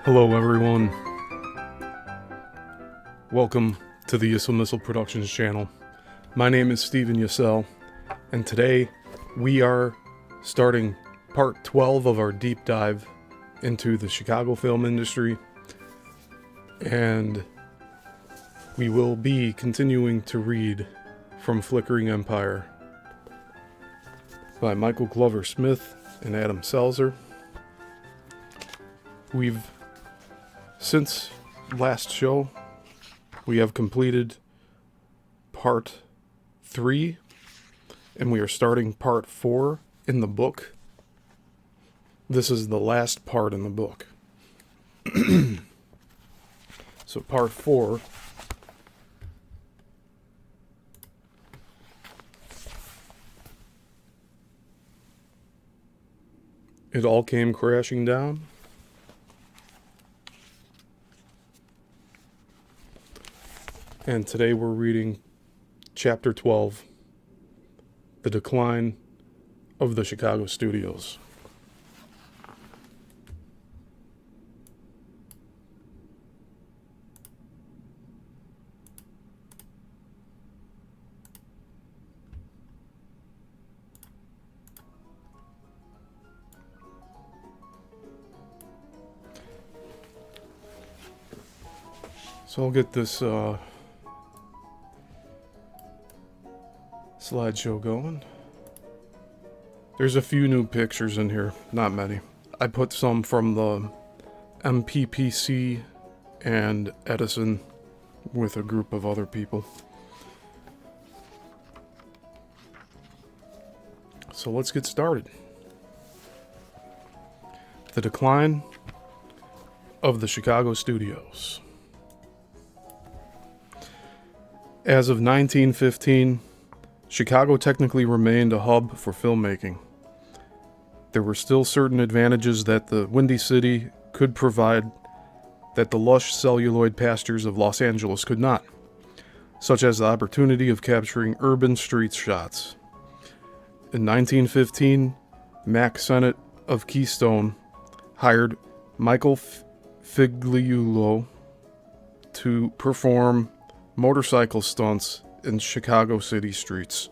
Hello everyone, welcome to the Yissilmissil Productions channel. My name is Steven Yissil, and today we are starting part 12 of our deep dive into the Chicago film industry, and we will be continuing to read from Flickering Empire by Michael Glover Smith and Adam Selzer. Since last show, we have completed part 3, and we are starting part 4 in the book. This is the last part in the book. So part 4 it all came crashing down. And today we're reading Chapter 12, The Decline of the Chicago Studios. So I'll get this slideshow going. There's a few new pictures in here, not many. I put some from the MPPC and Edison with a group of other people. So let's get started. The decline of the Chicago studios. As of 1915, Chicago technically remained a hub for filmmaking. There were still certain advantages that the Windy City could provide that the lush celluloid pastures of Los Angeles could not, such as the opportunity of capturing urban street shots. In 1915, Mack Sennett of Keystone hired Michael Figliuolo to perform motorcycle stunts in Chicago city streets.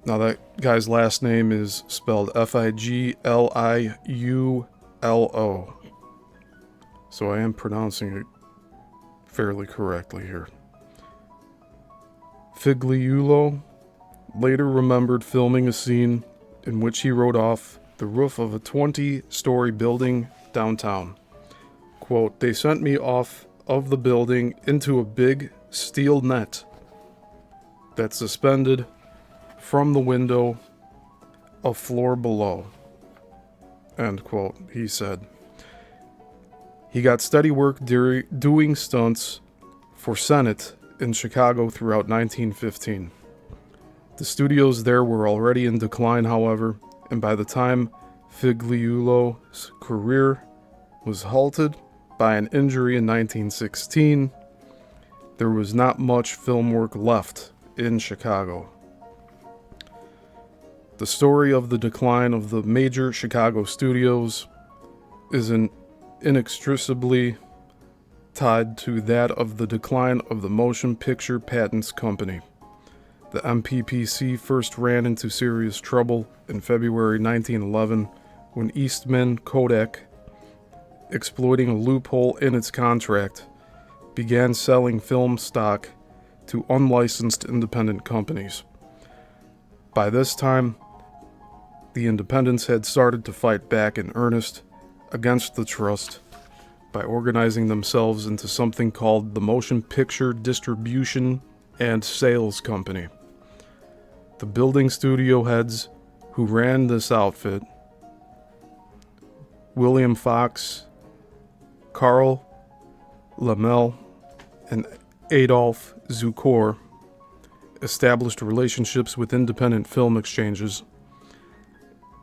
Now that guy's last name is spelled Figliulo, so I am pronouncing it fairly correctly here. Figliuolo later remembered filming a scene in which he rode off the roof of a 20-story building downtown. Quote, "They sent me off of the building into a big steel net that's suspended from the window a floor below," end quote, he said. He got steady work doing stunts for Sennett in Chicago throughout 1915. The studios there were already in decline, however, and by the time Figliuolo's career was halted by an injury in 1916, there was not much film work left in Chicago. The story of the decline of the major Chicago studios is inextricably tied to that of the decline of the Motion Picture Patents Company. The MPPC first ran into serious trouble in February 1911 when Eastman Kodak, exploiting a loophole in its contract, began selling film stock to unlicensed independent companies. By this time, the independents had started to fight back in earnest against the trust by organizing themselves into something called the Motion Picture Distribution and Sales Company. The building studio heads who ran this outfit, William Fox, Carl Laemmle, and Adolf Zukor, established relationships with independent film exchanges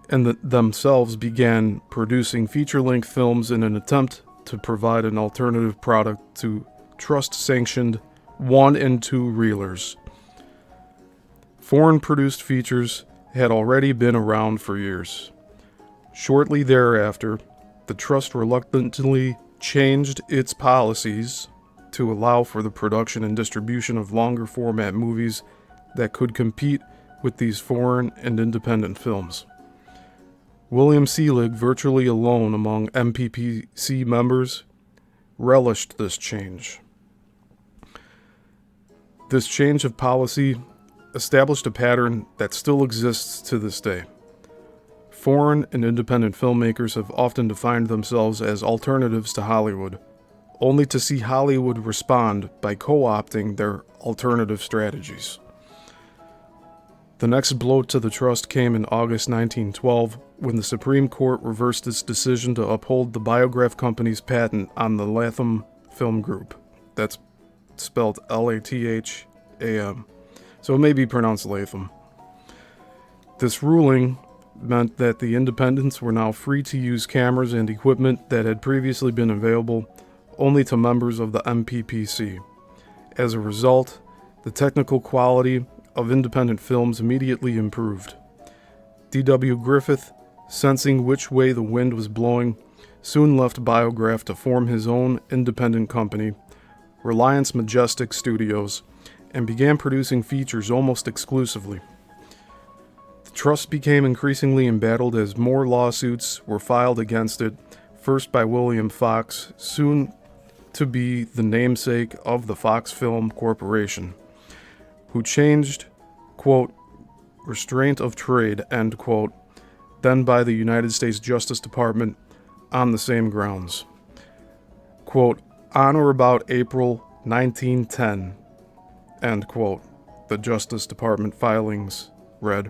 and themselves began producing feature-length films in an attempt to provide an alternative product to trust-sanctioned 1 and 2 reelers. Foreign-produced features had already been around for years. Shortly thereafter, the trust reluctantly changed its policies to allow for the production and distribution of longer format movies that could compete with these foreign and independent films. William Selig, virtually alone among MPPC members, relished this change. This change of policy established a pattern that still exists to this day. Foreign and independent filmmakers have often defined themselves as alternatives to Hollywood, only to see Hollywood respond by co-opting their alternative strategies. The next blow to the trust came in August 1912 when the Supreme Court reversed its decision to uphold the Biograph Company's patent on the Latham Film Group. That's spelled Latham, so it may be pronounced Latham. This ruling meant that the independents were now free to use cameras and equipment that had previously been available only to members of the MPPC. As a result, the technical quality of independent films immediately improved. D.W. Griffith, sensing which way the wind was blowing, soon left Biograph to form his own independent company, Reliance Majestic Studios, and began producing features almost exclusively. The trust became increasingly embattled as more lawsuits were filed against it, first by William Fox, soon to be the namesake of the Fox Film Corporation, who changed, quote, restraint of trade, end quote, then by the United States Justice Department on the same grounds. Quote, on or about April 1910, end quote, the Justice Department filings read.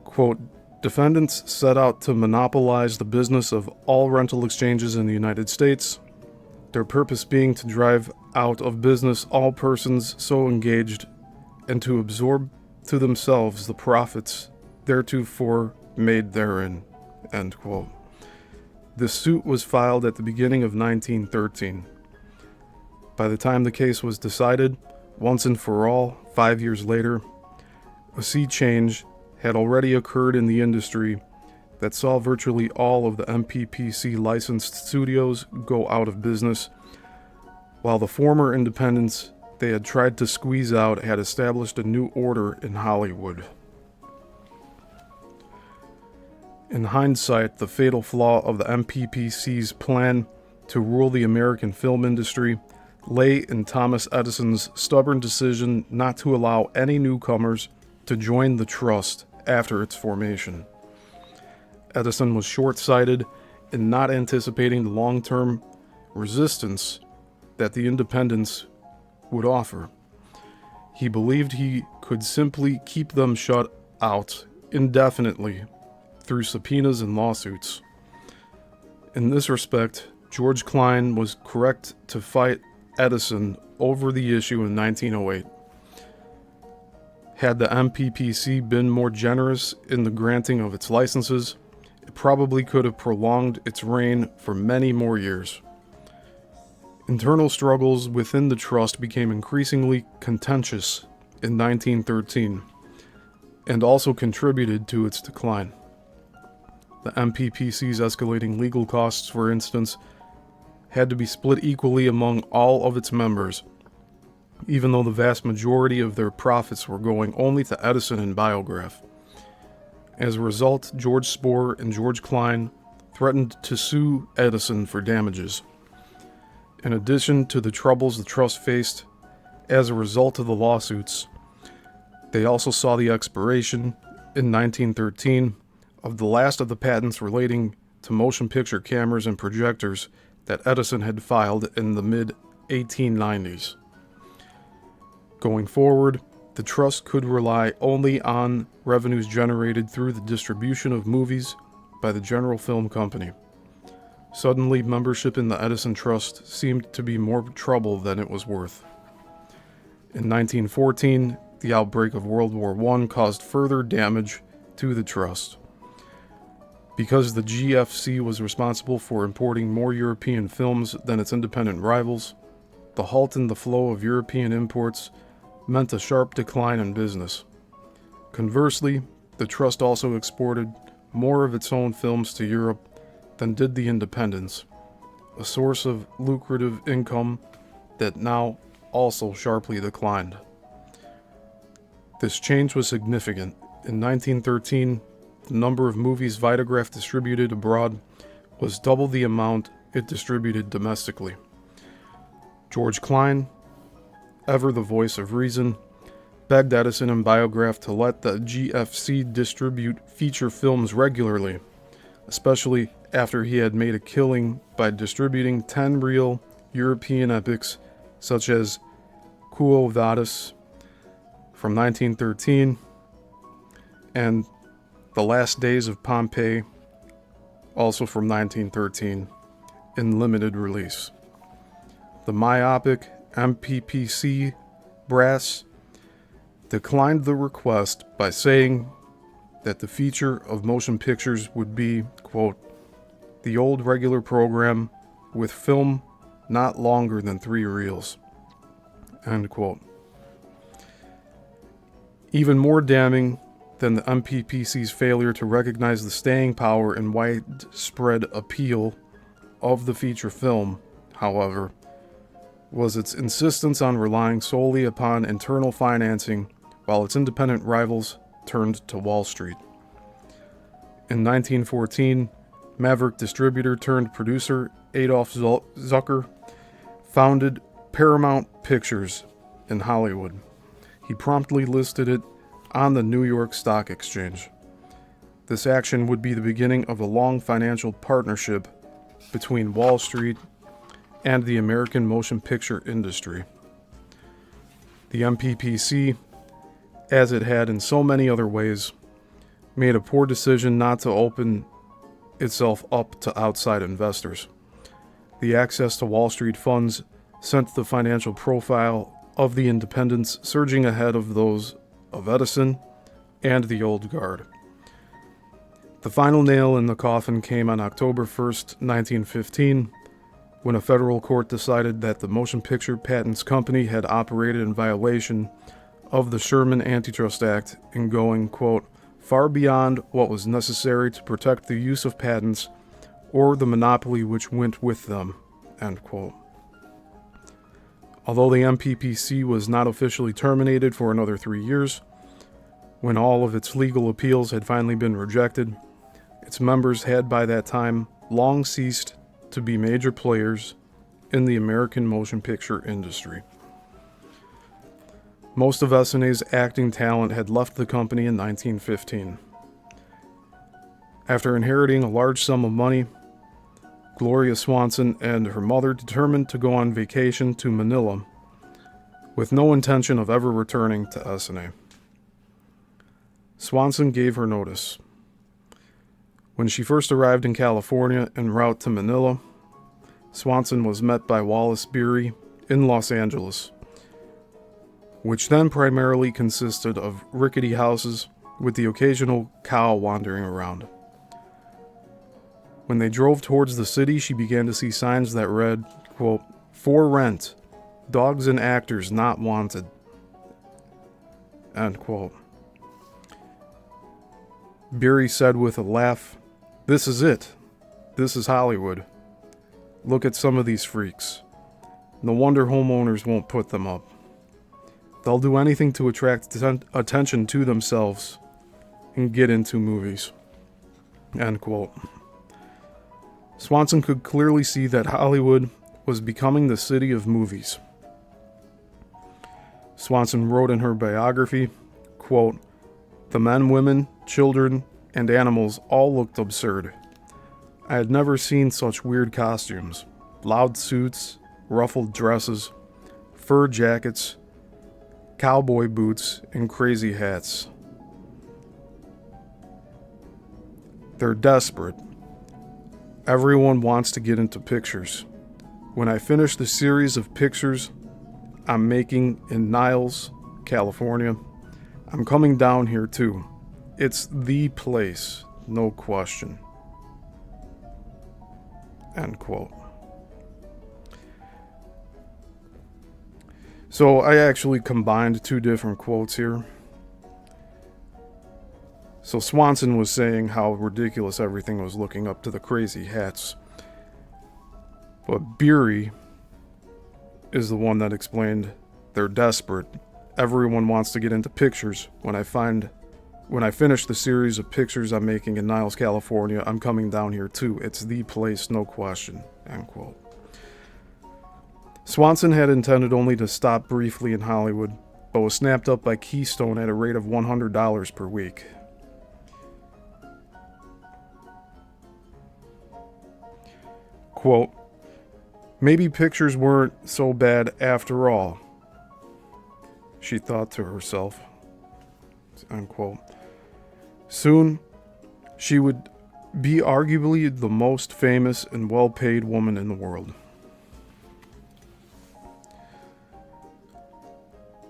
Quote, defendants set out to monopolize the business of all rental exchanges in the United States, their purpose being to drive out of business all persons so engaged and to absorb to themselves the profits theretofore made therein, end quote. This suit was filed at the beginning of 1913. By the time the case was decided, once and for all, 5 years later, a sea change had already occurred in the industry that saw virtually all of the MPPC licensed studios go out of business, while the former independents they had tried to squeeze out had established a new order in Hollywood. In hindsight, the fatal flaw of the MPPC's plan to rule the American film industry lay in Thomas Edison's stubborn decision not to allow any newcomers to join the trust after its formation. Edison was short-sighted in not anticipating the long-term resistance that the independents would offer. He believed he could simply keep them shut out indefinitely through subpoenas and lawsuits. In this respect, George Klein was correct to fight Edison over the issue in 1908. Had the MPPC been more generous in the granting of its licenses, it probably could have prolonged its reign for many more years. Internal struggles within the trust became increasingly contentious in 1913 and also contributed to its decline. The MPPC's escalating legal costs, for instance, had to be split equally among all of its members, even though the vast majority of their profits were going only to Edison and Biograph. As a result, George Spohr and George Klein threatened to sue Edison for damages. In addition to the troubles the trust faced as a result of the lawsuits, they also saw the expiration in 1913 of the last of the patents relating to motion picture cameras and projectors that Edison had filed in the mid-1890s. Going forward, the trust could rely only on revenues generated through the distribution of movies by the General Film Company. Suddenly, membership in the Edison Trust seemed to be more trouble than it was worth. In 1914, the outbreak of World War I caused further damage to the trust. Because the GFC was responsible for importing more European films than its independent rivals, the halt in the flow of European imports meant a sharp decline in business. Conversely, the trust also exported more of its own films to Europe than did the independents, a source of lucrative income that now also sharply declined. This change was significant. In 1913, the number of movies Vitagraph distributed abroad was double the amount it distributed domestically. George Klein, ever the voice of reason, begged Edison and Biograph to let the GFC distribute feature films regularly, especially after he had made a killing by distributing 10 real European epics such as Quo Vadis from 1913 and The Last Days of Pompeii, also from 1913, in limited release. The myopic MPPC brass declined the request by saying that the feature of motion pictures would be, quote, the old regular program with film not longer than 3 reels, end quote. Even more damning than the MPPC's failure to recognize the staying power and widespread appeal of the feature film, however, was its insistence on relying solely upon internal financing while its independent rivals turned to Wall Street. In 1914, Maverick distributor turned producer Adolf Zucker founded Paramount Pictures in Hollywood. He promptly listed it on the New York Stock Exchange. This action would be the beginning of a long financial partnership between Wall Street and the American motion picture industry. The MPPC, as it had in so many other ways, made a poor decision not to open itself up to outside investors. The access to Wall Street funds sent the financial profile of the independents surging ahead of those of Edison and the old guard. The final nail in the coffin came on October 1st, 1915, when a federal court decided that the Motion Picture Patents Company had operated in violation of the Sherman Antitrust Act in going, quote, far beyond what was necessary to protect the use of patents or the monopoly which went with them, end quote. Although the MPPC was not officially terminated for another 3 years, when all of its legal appeals had finally been rejected, its members had by that time long ceased to be major players in the American motion picture industry. Most of Essena's acting talent had left the company in 1915. After inheriting a large sum of money, Gloria Swanson and her mother determined to go on vacation to Manila, with no intention of ever returning to Essena. Swanson gave her notice. When she first arrived in California en route to Manila, Swanson was met by Wallace Beery in Los Angeles, which then primarily consisted of rickety houses with the occasional cow wandering around. When they drove towards the city, she began to see signs that read, quote, for rent, dogs and actors not wanted, end quote. Beery said with a laugh, this is it. This is Hollywood. Look at some of these freaks. No wonder homeowners won't put them up, They'll do anything to attract attention to themselves and get into movies. End quote. Swanson could clearly see that Hollywood was becoming the city of movies. Swanson wrote in her biography, quote, "The men, women, children, and animals all looked absurd. I had never seen such weird costumes. Loud suits, ruffled dresses, fur jackets, cowboy boots, and crazy hats. They're desperate. Everyone wants to get into pictures. When I finish the series of pictures I'm making in Niles, California, I'm coming down here too. It's the place, no question." End quote. So I actually combined two different quotes here. So Swanson was saying how ridiculous everything was looking up to the crazy hats. But Beery is the one that explained they're desperate. Everyone wants to get into pictures. When I finish the series of pictures I'm making in Niles, California, I'm coming down here too. It's the place, no question. End quote. Swanson had intended only to stop briefly in Hollywood, but was snapped up by Keystone at a rate of $100 per week. Quote, "Maybe pictures weren't so bad after all," she thought to herself. Unquote. Soon, she would be arguably the most famous and well-paid woman in the world.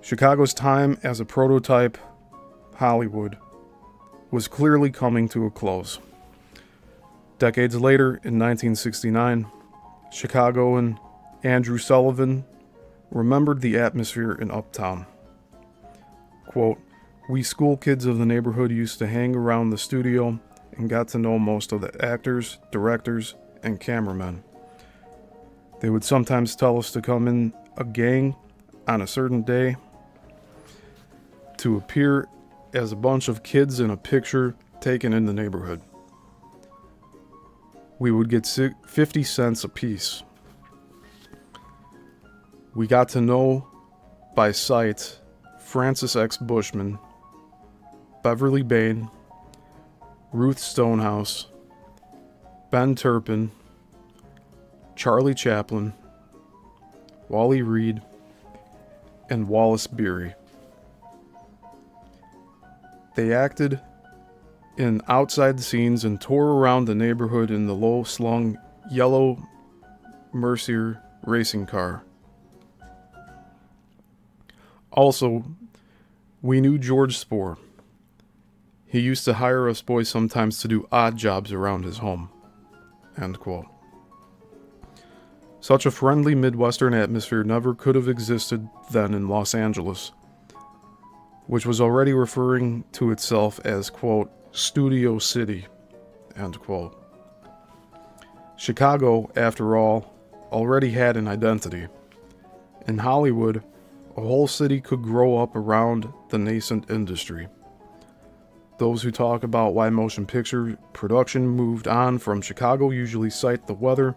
Chicago's time as a prototype Hollywood was clearly coming to a close. Decades later, in 1969, Chicagoan Andrew Sullivan remembered the atmosphere in Uptown. Quote, "We school kids of the neighborhood used to hang around the studio and got to know most of the actors, directors, and cameramen. They would sometimes tell us to come in a gang on a certain day to appear as a bunch of kids in a picture taken in the neighborhood. We would get 50 cents apiece. We got to know by sight Francis X. Bushman, Beverly Bain, Ruth Stonehouse, Ben Turpin, Charlie Chaplin, Wally Reed, and Wallace Beery. They acted in outside scenes and tore around the neighborhood in the low-slung yellow Mercier racing car. Also, we knew George Spoor. He used to hire us boys sometimes to do odd jobs around his home." End quote. Such a friendly Midwestern atmosphere never could have existed then in Los Angeles, which was already referring to itself as, quote, "Studio City," end quote. Chicago, after all, already had an identity. In Hollywood, a whole city could grow up around the nascent industry. Those who talk about why motion picture production moved on from Chicago usually cite the weather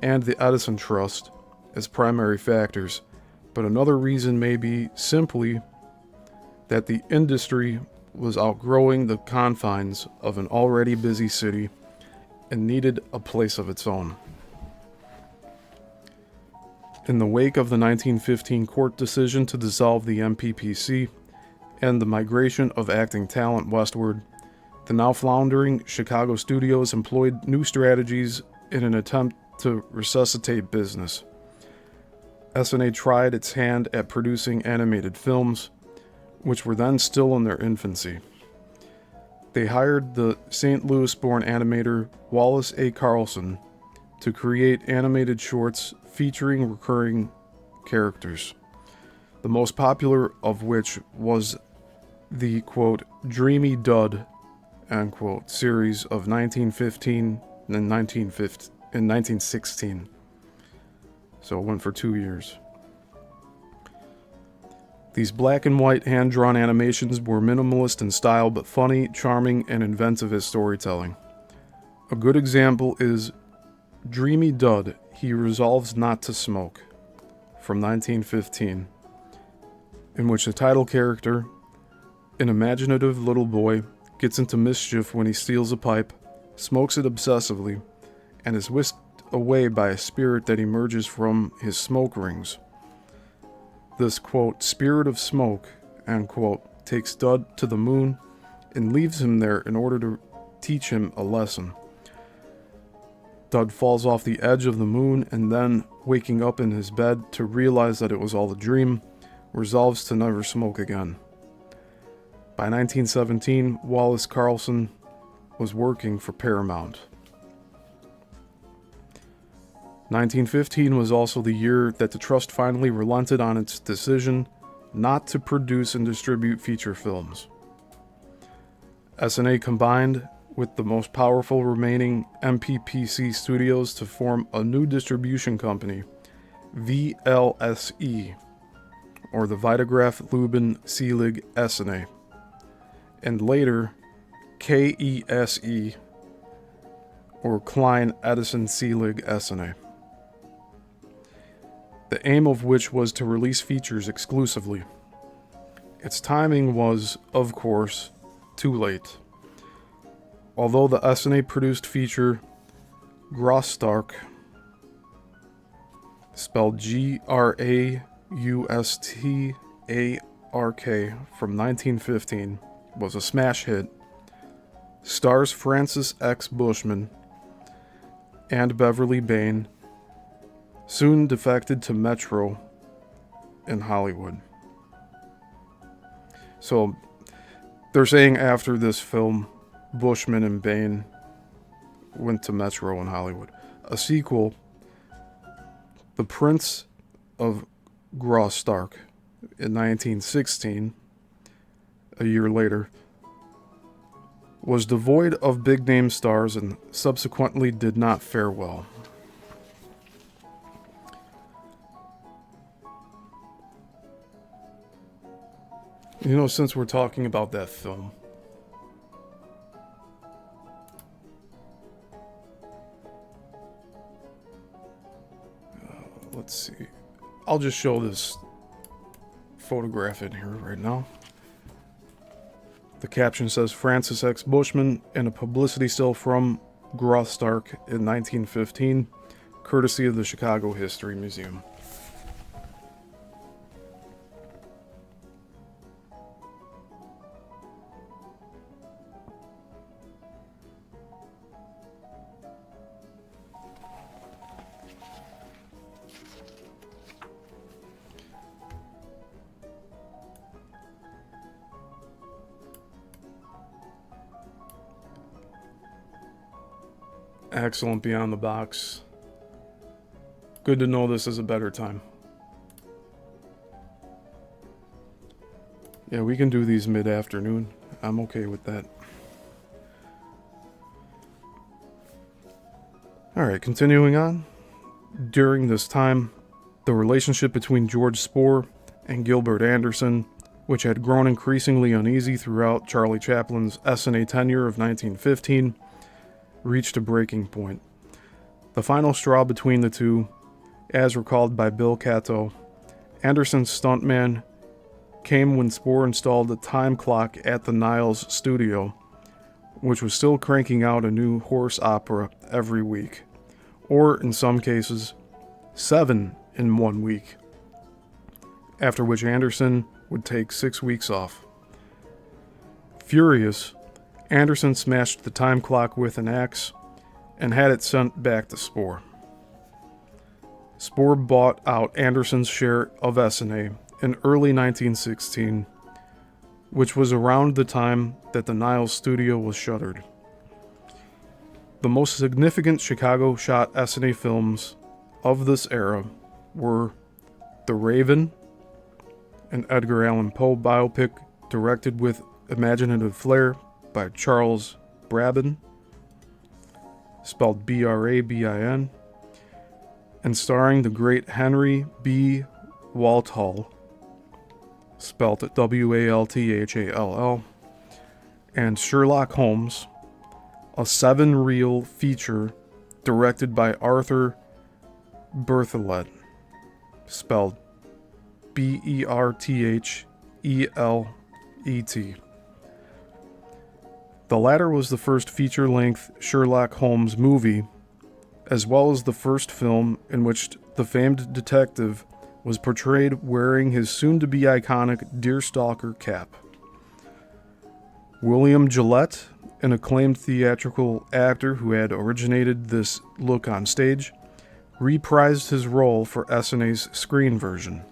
and the Edison Trust as primary factors, but another reason may be simply that the industry was outgrowing the confines of an already busy city and needed a place of its own. In the wake of the 1915 court decision to dissolve the MPPC and the migration of acting talent westward, the now floundering Chicago studios employed new strategies in an attempt to resuscitate business. SNA tried its hand at producing animated films, which were then still in their infancy. They hired the St. Louis-born animator Wallace A. Carlson to create animated shorts featuring recurring characters, the most popular of which was the, quote, "Dreamy Dud," end quote, series of 1915 and 1916. So it went for 2 years. These black and white hand-drawn animations were minimalist in style but funny, charming, and inventive as storytelling. A good example is Dreamy Dud, He Resolves Not to Smoke, from 1915, in which the title character, an imaginative little boy, gets into mischief when he steals a pipe, smokes it obsessively, and is whisked away by a spirit that emerges from his smoke rings. This, quote, spirit of smoke, end quote, takes Dud to the moon and leaves him there in order to teach him a lesson. Dud falls off the edge of the moon and then, waking up in his bed to realize that it was all a dream, resolves to never smoke again. By 1917, Wallace Carlson was working for Paramount. 1915 was also the year that the Trust finally relented on its decision not to produce and distribute feature films. S&A combined with the most powerful remaining MPPC studios to form a new distribution company, VLSE, or the Vitagraph Lubin Selig S&A, and later KESE, or Klein Edison Selig S&A. The aim of which was to release features exclusively. Its timing was, of course, too late. Although the S&A produced feature Graustark, spelled Graustark, from 1915, was a smash hit, stars Francis X. Bushman and Beverly Bain, soon defected to Metro in Hollywood. So, they're saying after this film, Bushman and Bain went to Metro in Hollywood. A sequel, The Prince of Graustark, in 1916, a year later, was devoid of big-name stars and subsequently did not fare well. You know, since we're talking about that film, let's see. I'll just show this photograph in here right now. The caption says Francis X. Bushman in a publicity still from Graustark in 1915, courtesy of the Chicago History Museum. Excellent beyond the box. Good to know this is a better time. Yeah, we can do these mid-afternoon. I'm okay with that. Alright, continuing on. During this time, the relationship between George Spohr and Gilbert Anderson, which had grown increasingly uneasy throughout Charlie Chaplin's S&A tenure of 1915, reached a breaking point. The final straw between the two, as recalled by Bill Cato, Anderson's stuntman, came when Spohr installed a time clock at the Niles studio, which was still cranking out a new horse opera every week, or in some cases, 7 in 1 week, after which Anderson would take 6 weeks off. Furious, Anderson smashed the time clock with an axe and had it sent back to Spohr. Spohr bought out Anderson's share of S&A in early 1916, which was around the time that the Niles studio was shuttered. The most significant Chicago shot S&A films of this era were The Raven, an Edgar Allan Poe biopic directed with imaginative flair by Charles Brabin, spelled Brabin, and starring the great Henry B. Walthall, spelt Walthall, and Sherlock Holmes, a 7-reel feature directed by Arthur Berthelot, spelled Berthelet. The latter was the first feature-length Sherlock Holmes movie, as well as the first film in which the famed detective was portrayed wearing his soon-to-be iconic deerstalker cap. William Gillette, an acclaimed theatrical actor who had originated this look on stage, reprised his role for SNA's screen version.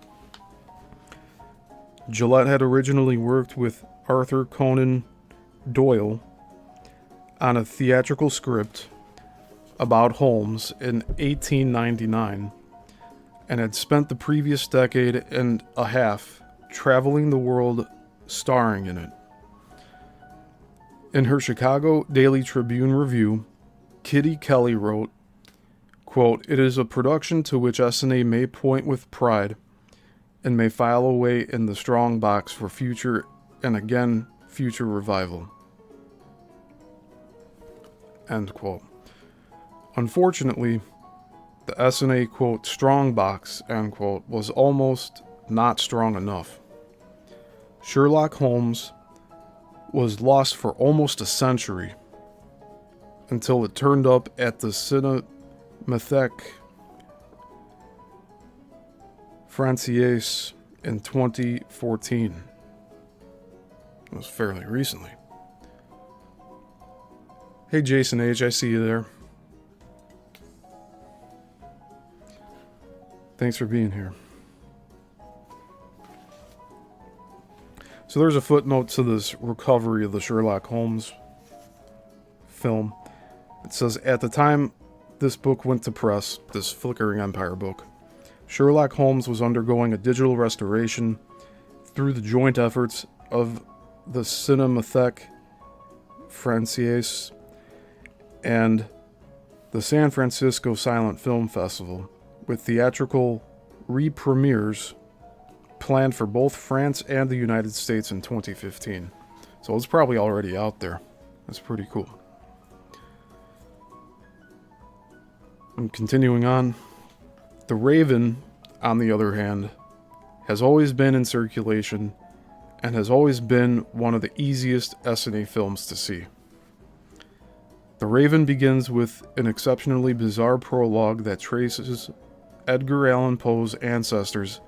Gillette had originally worked with Arthur Conan Doyle on a theatrical script about Holmes in 1899 and had spent the previous decade and a half traveling the world starring in it. In her Chicago Daily Tribune review, Kitty Kelly wrote, quote, "It is a production to which SNA may point with pride and may file away in the strong box for future and again future revival." End quote. Unfortunately, the SNA, quote, strong box, end quote, was almost not strong enough. Sherlock Holmes was lost for almost a century until it turned up at the Cinematheque Française in 2014. It was fairly recently. Hey Jason H., I see you there. Thanks for being here. So there's a footnote to this recovery of the Sherlock Holmes film. It says, at the time this book went to press, this Flickering Empire book, Sherlock Holmes was undergoing a digital restoration through the joint efforts of the Cinematheque Française and the San Francisco Silent Film Festival, with theatrical re-premieres planned for both France and the United States in 2015. So it's probably already out there. That's pretty cool. And continuing on, The Raven, on the other hand, has always been in circulation and has always been one of the easiest SNA films to see. The Raven begins with an exceptionally bizarre prologue that traces Edgar Allan Poe's ancestors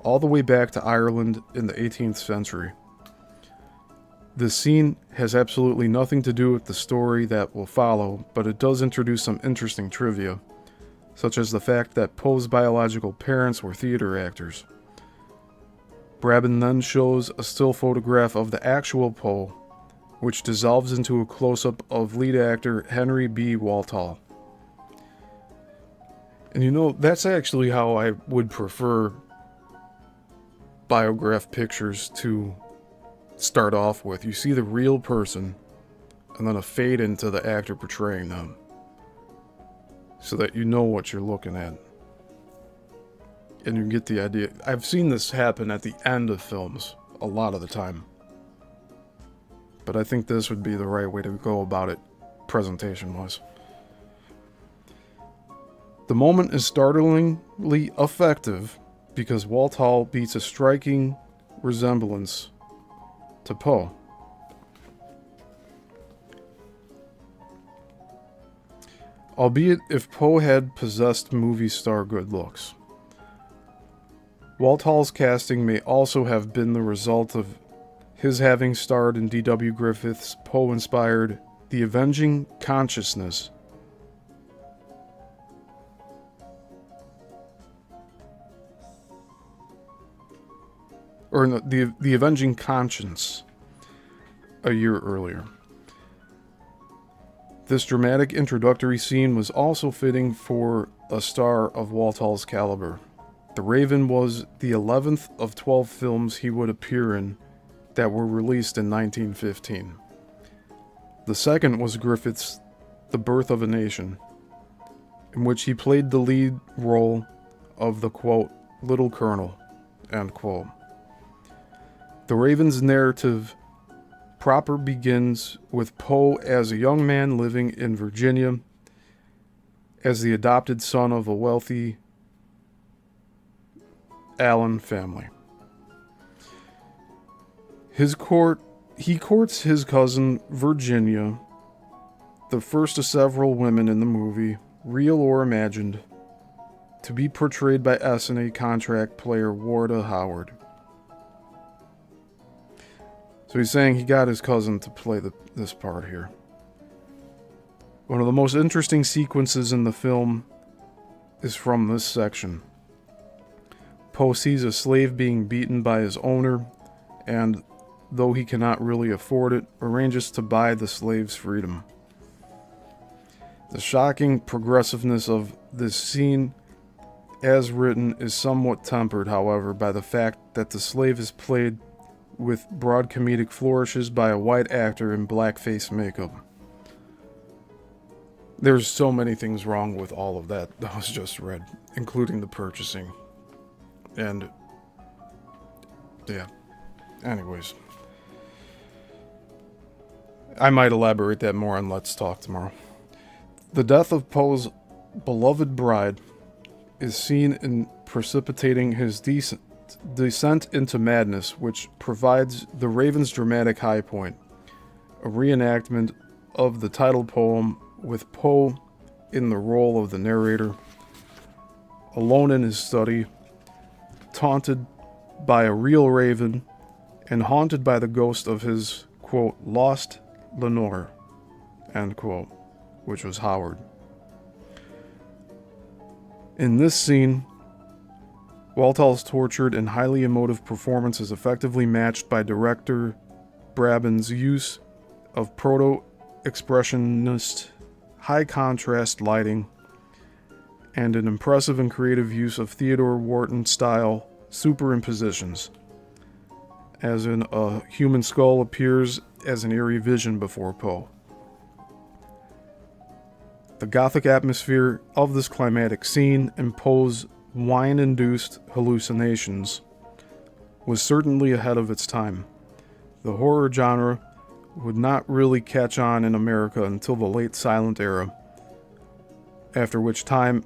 all the way back to Ireland in the 18th century. This scene has absolutely nothing to do with the story that will follow, but it does introduce some interesting trivia, such as the fact that Poe's biological parents were theater actors. Brabham then shows a still photograph of the actual Poe, which dissolves into a close-up of lead actor Henry B. Walthall. And you know, that's actually how I would prefer biograph pictures to start off with. You see the real person, and then a fade into the actor portraying them, so that you know what you're looking at. And you get the idea. I've seen this happen at the end of films a lot of the time. But I think this would be the right way to go about it, presentation-wise. The moment is startlingly effective because Walthall beats a striking resemblance to Poe. Albeit if Poe had possessed movie star good looks. Walthall's casting may also have been the result of his having starred in D.W. Griffith's Poe-inspired The Avenging Consciousness, or no, the Avenging Conscience, a year earlier. This dramatic introductory scene was also fitting for a star of Walthall's caliber. The Raven was the 11th of 12 films he would appear in that were released in 1915. The second was Griffith's The Birth of a Nation, in which he played the lead role of the, quote, Little Colonel, end quote. The Raven's narrative proper begins with Poe as a young man living in Virginia as the adopted son of a wealthy Allen family. He courts his cousin Virginia, the first of several women in the movie, real or imagined, to be portrayed by SNA contract player Warda Howard. So he's saying he got his cousin to play this part here. One of the most interesting sequences in the film is from this section. Poe sees a slave being beaten by his owner, and though he cannot really afford it, arranges to buy the slave's freedom. The shocking progressiveness of this scene, as written, is somewhat tempered, however, by the fact that the slave is played with broad comedic flourishes by a white actor in blackface makeup. There's so many things wrong with all of that was just read, including the purchasing. And, yeah. Anyways. I might elaborate that more on Let's Talk tomorrow. The death of Poe's beloved bride is seen in precipitating his descent into madness, which provides the Raven's dramatic high point, a reenactment of the title poem with Poe in the role of the narrator, alone in his study, taunted by a real raven and haunted by the ghost of his, quote, lost Lenore, end quote, which was Howard. In this scene, Waltall's tortured and highly emotive performance is effectively matched by director Brabin's use of proto-expressionist, high-contrast lighting and an impressive and creative use of Theodore Wharton-style superimpositions, as in a human skull appears as an eerie vision before Poe. The gothic atmosphere of this climatic scene and Poe's wine-induced hallucinations was certainly ahead of its time. The horror genre would not really catch on in America until the late silent era, after which time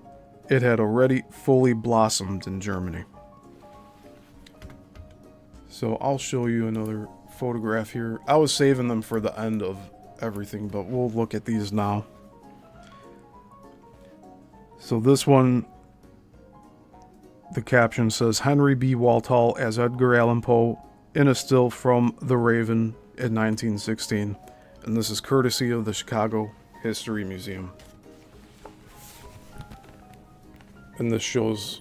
it had already fully blossomed in Germany. So I'll show you another photograph here. I was saving them for the end of everything, but we'll look at these now. So this one, the caption says, Henry B. Walthall as Edgar Allan Poe in a still from The Raven in 1916. And this is courtesy of the Chicago History Museum. And this shows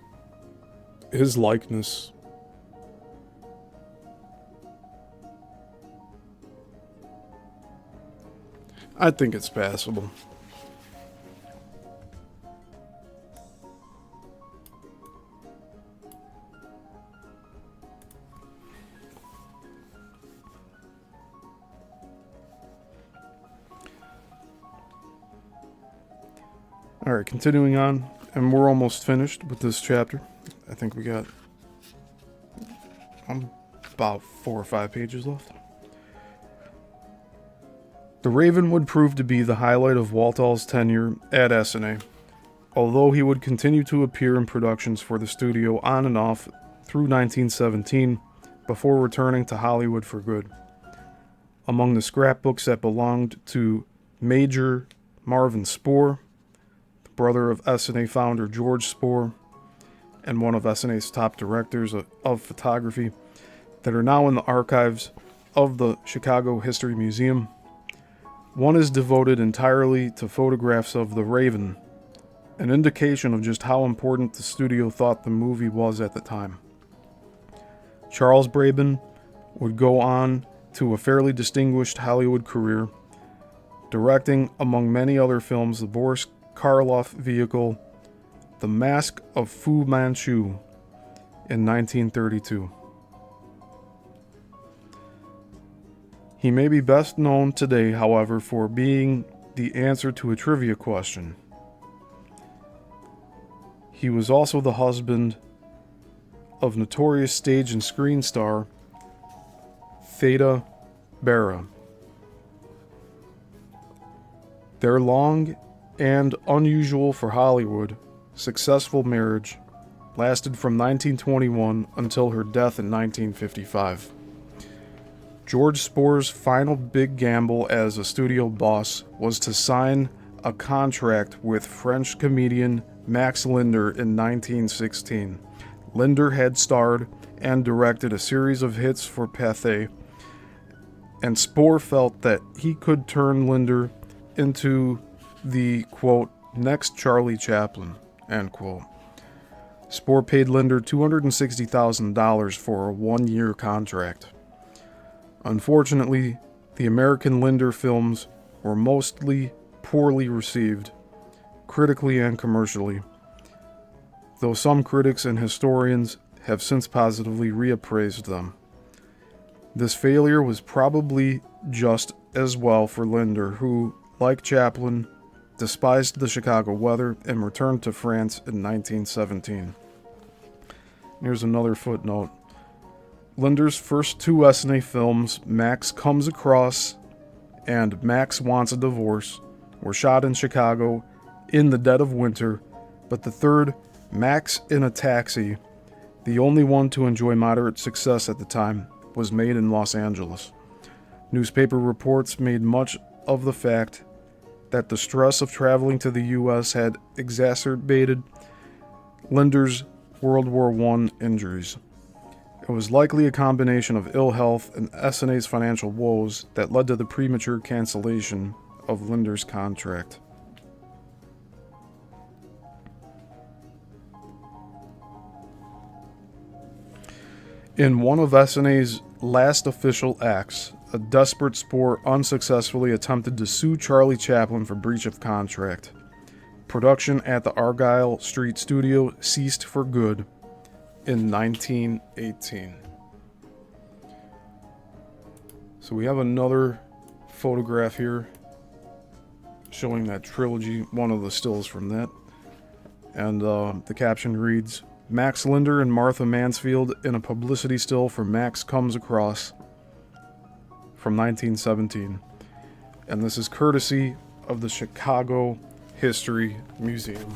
his likeness. I think it's passable. Alright, continuing on, and we're almost finished with this chapter. I think we got about 4 or 5 pages left. The Raven would prove to be the highlight of Walthall's tenure at SNA, although he would continue to appear in productions for the studio on and off through 1917 before returning to Hollywood for good. Among the scrapbooks that belonged to Major Marvin Spoor, the brother of SNA founder George Spoor, and one of SNA's top directors of photography, that are now in the archives of the Chicago History Museum. One is devoted entirely to photographs of the Raven, an indication of just how important the studio thought the movie was at the time. Charles Brabin would go on to a fairly distinguished Hollywood career, directing, among many other films, the Boris Karloff vehicle The Mask of Fu Manchu in 1932. He may be best known today, however, for being the answer to a trivia question. He was also the husband of notorious stage and screen star Theta Bara. Their long and unusual for Hollywood successful marriage lasted from 1921 until her death in 1955. George Spore's final big gamble as a studio boss was to sign a contract with French comedian Max Linder in 1916. Linder had starred and directed a series of hits for Pathé, and Spore felt that he could turn Linder into the, quote, next Charlie Chaplin, end quote. Spore paid Linder $260,000 for a one-year contract. Unfortunately, the American Linder films were mostly poorly received, critically and commercially, though some critics and historians have since positively reappraised them. This failure was probably just as well for Linder, who, like Chaplin, despised the Chicago weather and returned to France in 1917. Here's another footnote. Linder's first two Essanay films, Max Comes Across and Max Wants a Divorce, were shot in Chicago in the dead of winter, but the third, Max in a Taxi, the only one to enjoy moderate success at the time, was made in Los Angeles. Newspaper reports made much of the fact that the stress of traveling to the U.S. had exacerbated Linder's World War I injuries. It was likely a combination of ill health and Essanay's financial woes that led to the premature cancellation of Linder's contract. In one of Essanay's last official acts, a desperate Spore unsuccessfully attempted to sue Charlie Chaplin for breach of contract. Production at the Argyle Street studio ceased for good in 1918. So we have another photograph here showing that trilogy, one of the stills from that. And the caption reads, Max Linder and Martha Mansfield in a publicity still for Max Comes Across from 1917. And this is courtesy of the Chicago History Museum.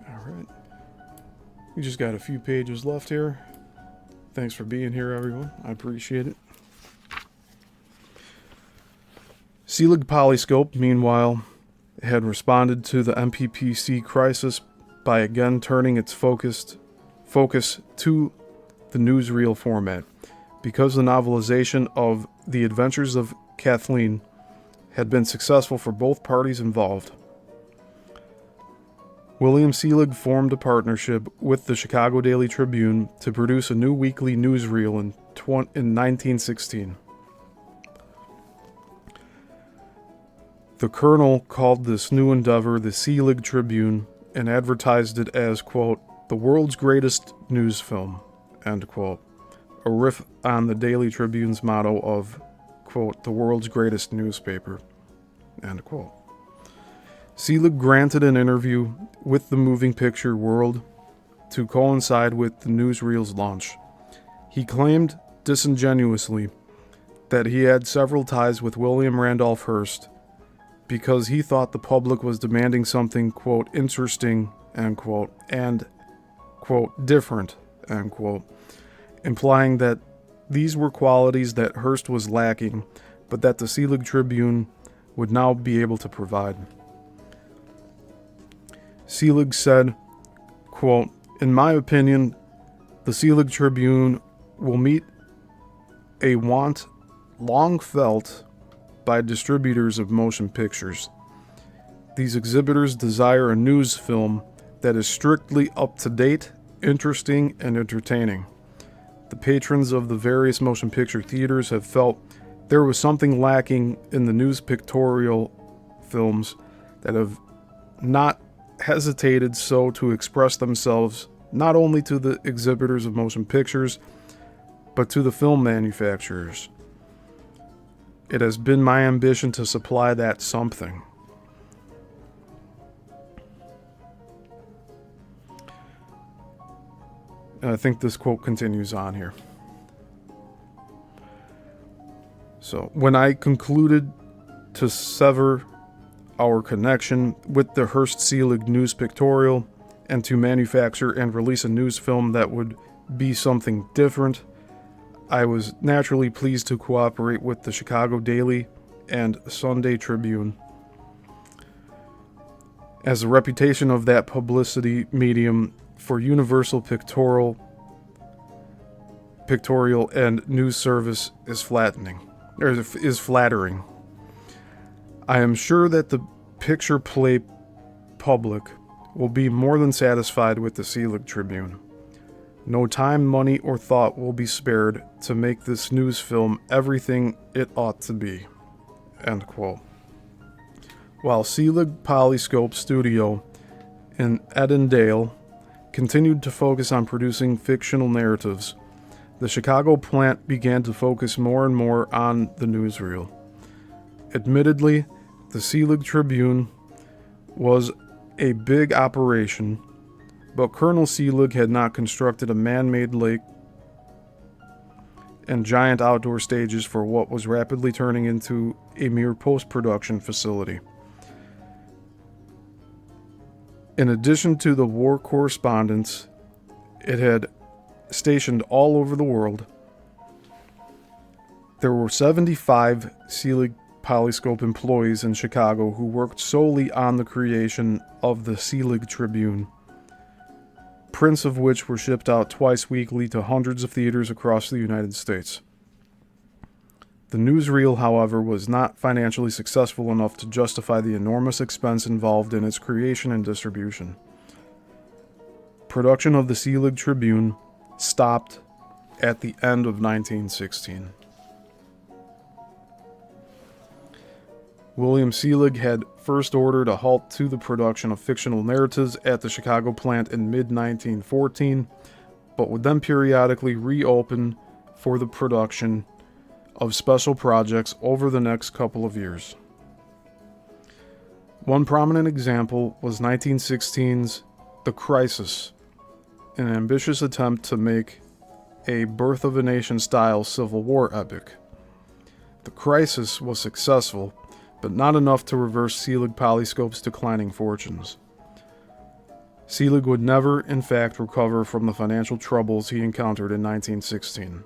Alright. We just got a few pages left here. Thanks for being here, everyone. I appreciate it. Selig Polyscope, meanwhile, had responded to the MPPC crisis by again turning its focus to the newsreel format, because the novelization of The Adventures of Kathleen had been successful for both parties involved. William Selig formed a partnership with the Chicago Daily Tribune to produce a new weekly newsreel in 1916. The Colonel called this new endeavor the Selig Tribune and advertised it as, quote, the world's greatest news film, end quote, a riff on the Daily Tribune's motto of, quote, the world's greatest newspaper, end quote. Selig granted an interview with the Moving Picture World to coincide with the newsreel's launch. He claimed disingenuously that he had several ties with William Randolph Hearst because he thought the public was demanding something, quote, interesting, end quote, and, quote, different, end quote, implying that these were qualities that Hearst was lacking, but that the Selig Tribune would now be able to provide. Selig said, quote, in my opinion, the Selig Tribune will meet a want long felt by distributors of motion pictures. These exhibitors desire a news film that is strictly up-to-date, interesting, and entertaining. The patrons of the various motion picture theaters have felt there was something lacking in the news pictorial films that have not hesitated so to express themselves not only to the exhibitors of motion pictures, but to the film manufacturers. It has been my ambition to supply that something. And I think this quote continues on here. So, when I concluded to sever our connection with the Hearst Selig news pictorial and to manufacture and release a news film that would be something different, I was naturally pleased to cooperate with the Chicago Daily and Sunday Tribune. As the reputation of that publicity medium for universal pictorial and news service is flattering. I am sure that the picture play public will be more than satisfied with the Selig Tribune. No time, money, or thought will be spared to make this news film everything it ought to be. End quote. While Selig Polyscope Studio in Edendale continued to focus on producing fictional narratives, the Chicago plant began to focus more and more on the newsreel. Admittedly, the Selig Tribune was a big operation, but Colonel Selig had not constructed a man-made lake and giant outdoor stages for what was rapidly turning into a mere post-production facility. In addition to the war correspondents it had stationed all over the world, there were 75 Selig Polyscope employees in Chicago who worked solely on the creation of the Selig Tribune, prints of which were shipped out twice weekly to hundreds of theaters across the United States. The newsreel, however, was not financially successful enough to justify the enormous expense involved in its creation and distribution. Production of the Selig Tribune stopped at the end of 1916. William Selig had first ordered a halt to the production of fictional narratives at the Chicago plant in mid-1914, but would then periodically reopen for the production of special projects over the next couple of years. One prominent example was 1916's The Crisis, an ambitious attempt to make a Birth of a Nation-style Civil War epic. The Crisis was successful, but not enough to reverse Selig Polyscope's declining fortunes. Selig would never, in fact, recover from the financial troubles he encountered in 1916.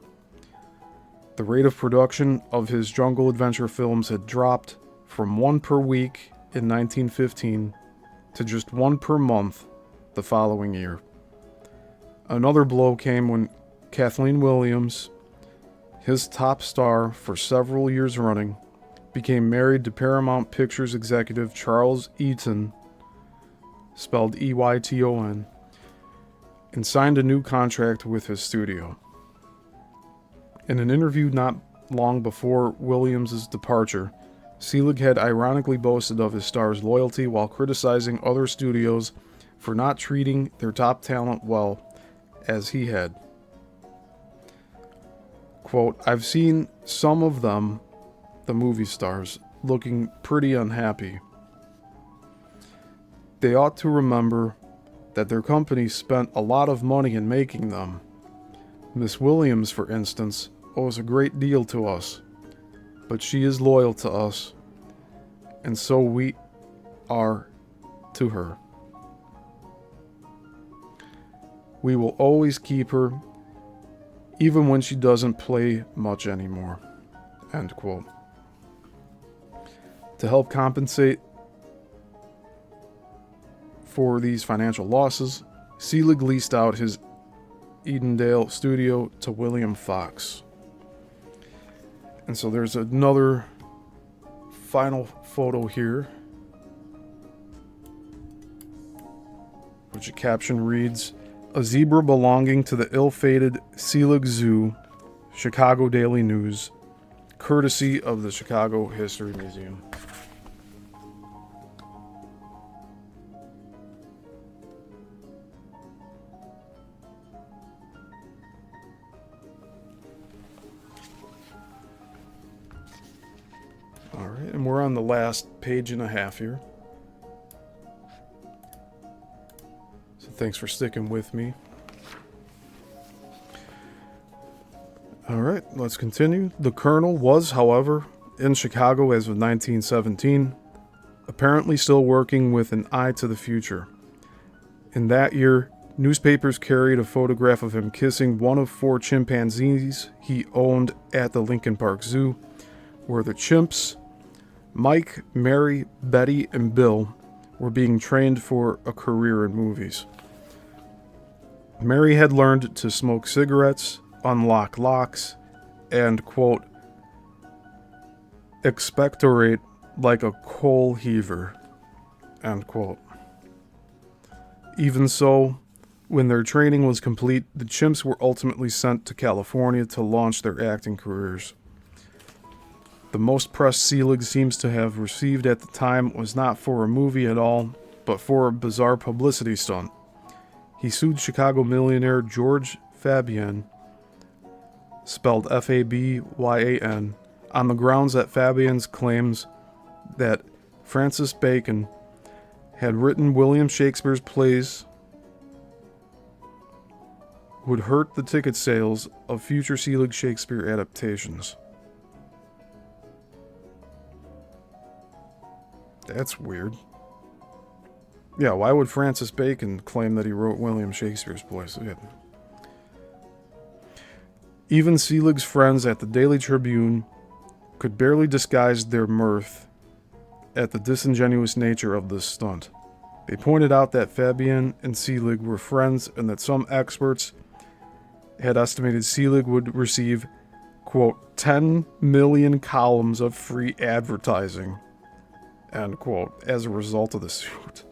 The rate of production of his jungle adventure films had dropped from one per week in 1915 to just one per month the following year. Another blow came when Kathleen Williams, his top star for several years running, became married to Paramount Pictures executive Charles Eaton, spelled Eyton, and signed a new contract with his studio. In an interview not long before Williams' departure, Selig had ironically boasted of his star's loyalty while criticizing other studios for not treating their top talent well as he had. Quote, "I've seen some of them, the movie stars, looking pretty unhappy. They ought to remember that their company spent a lot of money in making them. Miss Williams, for instance, owes a great deal to us, but she is loyal to us, and so we are to her. We will always keep her, even when she doesn't play much anymore." End quote. To help compensate for these financial losses, Selig leased out his Edendale studio to William Fox. And so there's another final photo here, which a caption reads, "A zebra belonging to the ill-fated Selig Zoo, Chicago Daily News, courtesy of the Chicago History Museum." last page and a half here. So thanks for sticking with me. Alright, let's continue. The Colonel was, however, in Chicago as of 1917, apparently still working with an eye to the future. In that year, newspapers carried a photograph of him kissing one of 4 chimpanzees he owned at the Lincoln Park Zoo, where the chimps, Mike, Mary, Betty, and Bill, were being trained for a career in movies. Mary had learned to smoke cigarettes, unlock locks, and, quote, expectorate like a coal heaver, end quote. Even so, when their training was complete, the chimps were ultimately sent to California to launch their acting careers. The most press Selig seems to have received at the time was not for a movie at all, but for a bizarre publicity stunt. He sued Chicago millionaire George Fabyan, spelled Fabyan, on the grounds that Fabyan's claims that Francis Bacon had written William Shakespeare's plays would hurt the ticket sales of future Selig Shakespeare adaptations. That's weird. Yeah, why would Francis Bacon claim that he wrote William Shakespeare's plays? Yeah. Even Selig's friends at the Daily Tribune could barely disguise their mirth at the disingenuous nature of this stunt. They pointed out that Fabyan and Selig were friends and that some experts had estimated Selig would receive, quote, 10 million columns of free advertising, end quote, as a result of the suit.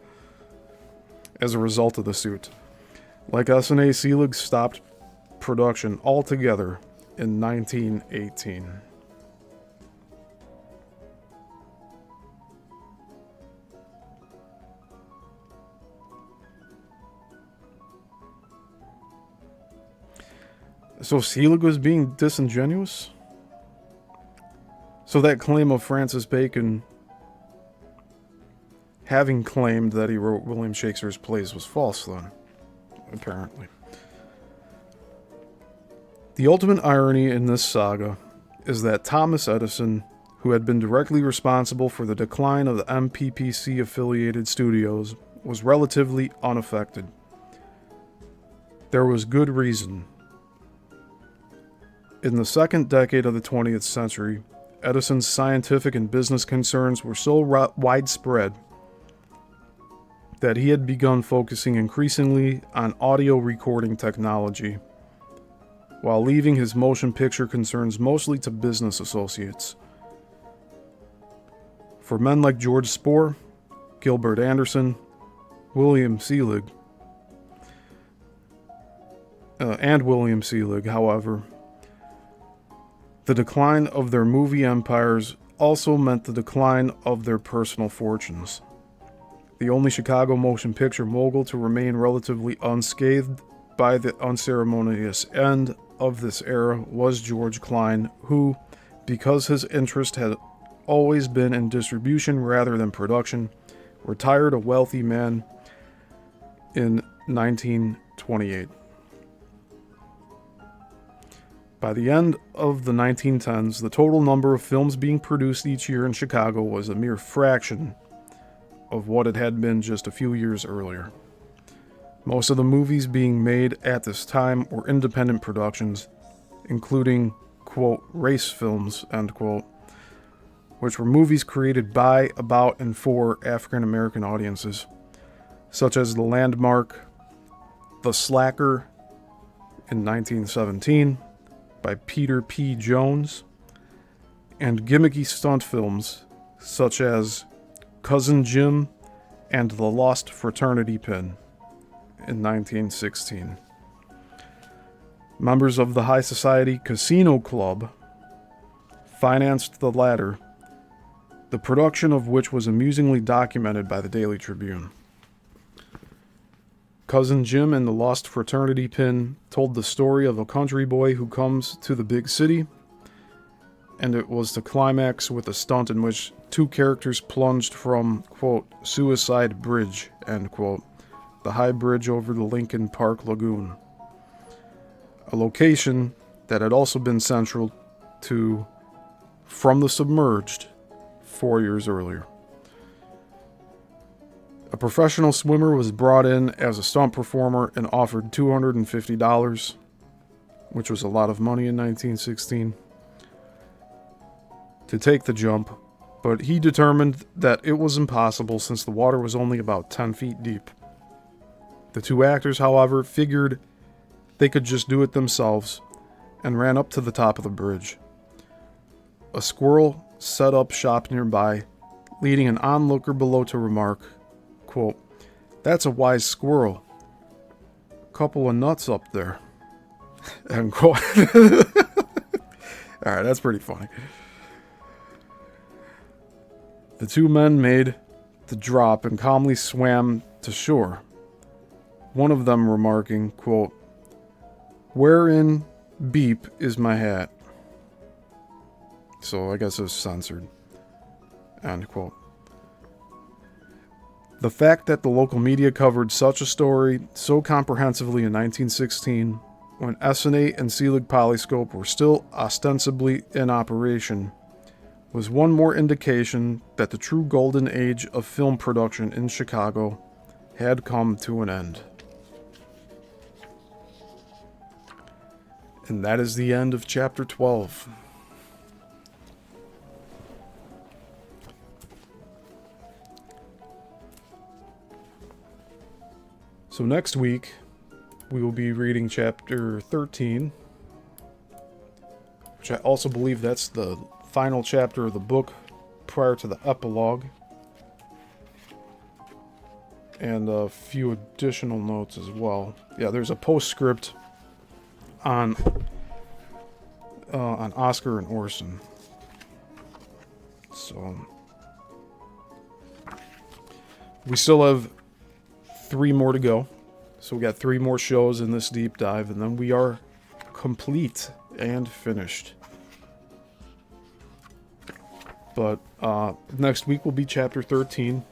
Like S&A, Selig stopped production altogether in 1918. So Selig was being disingenuous? So that claim of Francis Bacon having claimed that he wrote William Shakespeare's plays was false then, apparently. The ultimate irony in this saga is that Thomas Edison, who had been directly responsible for the decline of the MPPC-affiliated studios, was relatively unaffected. There was good reason. In the second decade of the 20th century, Edison's scientific and business concerns were so widespread that he had begun focusing increasingly on audio recording technology, while leaving his motion picture concerns mostly to business associates. For men like George Spohr, Gilbert Anderson, William Selig, however, the decline of their movie empires also meant the decline of their personal fortunes. The only Chicago motion picture mogul to remain relatively unscathed by the unceremonious end of this era was George Klein, who, because his interest had always been in distribution rather than production, retired a wealthy man in 1928. By the end of the 1910s, the total number of films being produced each year in Chicago was a mere fraction of what it had been just a few years earlier. Most of the movies being made at this time were independent productions, including, quote, race films, end quote, which were movies created by, about, and for African American audiences, such as The Landmark, The Slacker in 1917, by Peter P. Jones, and gimmicky stunt films such as Cousin Jim and The Lost Fraternity Pin in 1916. Members of the high society Casino Club financed the latter, the production of which was amusingly documented by the Daily Tribune. Cousin Jim and the Lost Fraternity Pin told the story of a country boy who comes to the big city, and it was to climax with a stunt in which two characters plunged from, quote, suicide bridge, end quote, the high bridge over the Lincoln Park Lagoon, a location that had also been central to From the Submerged 4 years earlier. A professional swimmer was brought in as a stunt performer and offered $250, which was a lot of money in 1916, to take the jump, but he determined that it was impossible since the water was only about 10 feet deep. The two actors, however, figured they could just do it themselves and ran up to the top of the bridge. A squirrel set up shop nearby, leading an onlooker below to remark, quote, "That's a wise squirrel. Couple of nuts up there." End quote. Alright, that's pretty funny. The two men made the drop and calmly swam to shore, one of them remarking, quote, "Wherein beep is my hat?" So I guess it was censored. End quote. The fact that the local media covered such a story so comprehensively in 1916, when SNA and Selig Polyscope were still ostensibly in operation, was one more indication that the true golden age of film production in Chicago had come to an end. And that is the end of Chapter 12. So next week, we will be reading Chapter 13, which I also believe that's the final chapter of the book prior to the epilogue. And a few additional notes as well. Yeah, there's a postscript on Oscar and Orson. So we still have 3 more to go. So we got 3 more shows in this deep dive, and then we are complete and finished. But next week will be Chapter 13.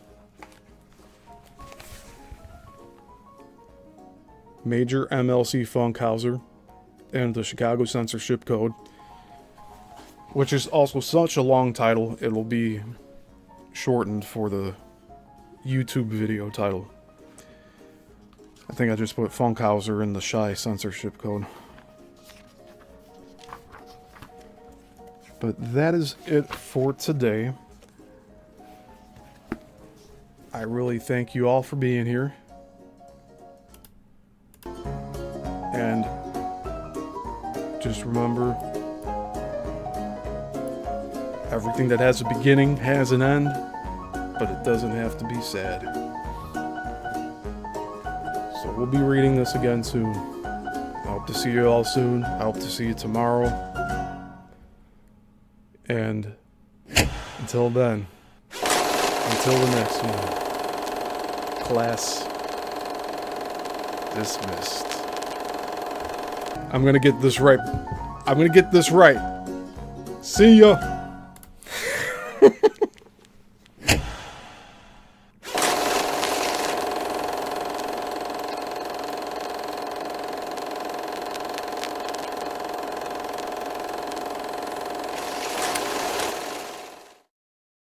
Major MLC Funkhauser and the Chicago Censorship Code, which is also such a long title, it'll be shortened for the YouTube video title. I think I just put Funkhauser in the Shy Censorship Code. But that is it for today. I really thank you all for being here. And just remember, everything that has a beginning has an end, but it doesn't have to be sad. So we'll be reading this again soon. I hope to see you all soon. I hope to see you tomorrow. And until then, until the next one, class dismissed. I'm gonna get this right. See ya!